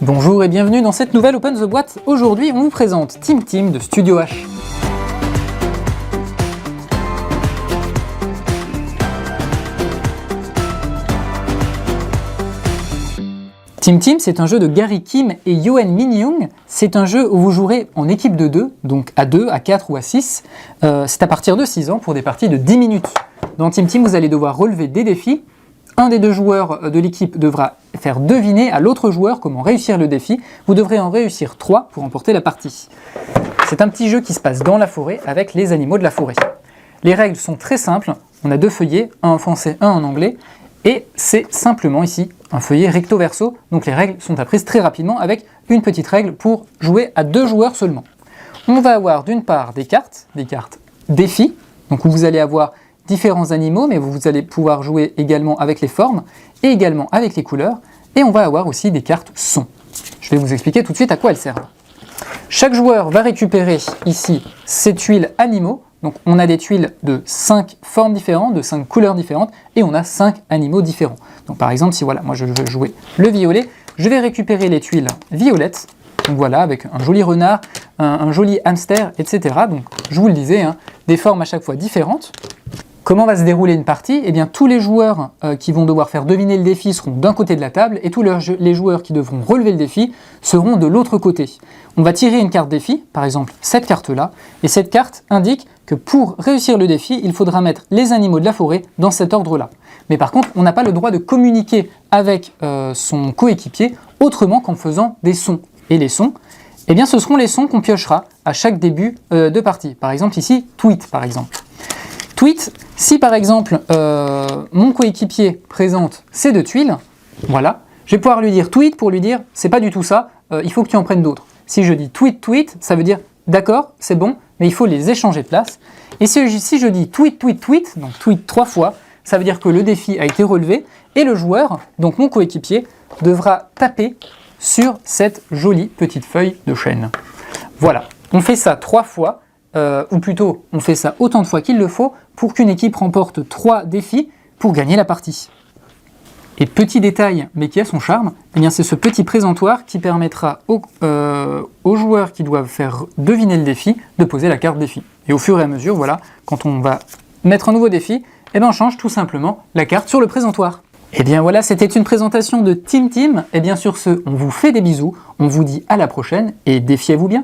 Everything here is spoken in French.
Bonjour et bienvenue dans cette nouvelle Open the Boîte. Aujourd'hui, on vous présente Team Team de Studio H. Team Team, c'est un jeu de Gary Kim et Yoon Min Young. C'est un jeu où vous jouerez en équipe de 2, donc à 2, à 4 ou à 6. C'est à partir de 6 ans pour des parties de 10 minutes. Dans Team Team, vous allez devoir relever des défis. Un des deux joueurs de l'équipe devra faire deviner à l'autre joueur comment réussir le défi. Vous devrez en réussir 3 pour remporter la partie. C'est un petit jeu qui se passe dans la forêt avec les animaux de la forêt. Les règles sont très simples. On a 2 feuillets, un en français, un en anglais. Et c'est simplement ici un feuillet recto-verso. Donc les règles sont apprises très rapidement avec une petite règle pour jouer à 2 joueurs seulement. On va avoir d'une part des cartes défis. Donc où vous allez avoir différents animaux, mais vous allez pouvoir jouer également avec les formes et également avec les couleurs. Et on va avoir aussi des cartes sons. Je vais vous expliquer tout de suite à quoi elles servent. Chaque joueur va récupérer ici ses tuiles animaux. Donc on a des tuiles de 5 formes différentes, de 5 couleurs différentes, et on a 5 animaux différents. Donc par exemple, si voilà, moi je veux jouer le violet, je vais récupérer les tuiles violettes. Donc voilà, avec un joli renard, un joli hamster, etc. Donc je vous le disais, hein, des formes à chaque fois différentes. Comment va se dérouler une partie? Eh bien, tous les joueurs qui vont devoir faire deviner le défi seront d'un côté de la table et tous les joueurs qui devront relever le défi seront de l'autre côté. On va tirer une carte défi, par exemple cette carte-là, et cette carte indique que pour réussir le défi, il faudra mettre les animaux de la forêt dans cet ordre-là. Mais par contre, on n'a pas le droit de communiquer avec son coéquipier autrement qu'en faisant des sons. Et les sons, eh bien, ce seront les sons qu'on piochera à chaque début de partie. Par exemple ici, tweet par exemple. Tweet, si par exemple mon coéquipier présente ces 2 tuiles, voilà, je vais pouvoir lui dire tweet pour lui dire c'est pas du tout ça, il faut que tu en prennes d'autres. Si je dis tweet, ça veut dire d'accord, c'est bon, mais il faut les échanger de place. Et si je dis tweet, donc tweet 3 fois, ça veut dire que le défi a été relevé et le joueur, donc mon coéquipier, devra taper sur cette jolie petite feuille de chêne. Voilà, on fait ça 3 fois. Ou plutôt, on fait ça autant de fois qu'il le faut pour qu'une équipe remporte 3 défis pour gagner la partie. Et petit détail, mais qui a son charme, eh bien c'est ce petit présentoir qui permettra aux joueurs qui doivent faire deviner le défi de poser la carte défi. Et au fur et à mesure, voilà, quand on va mettre un nouveau défi, eh bien on change tout simplement la carte sur le présentoir. Et bien voilà, c'était une présentation de Team Team. Et bien sur ce, on vous fait des bisous, on vous dit à la prochaine et défiez-vous bien.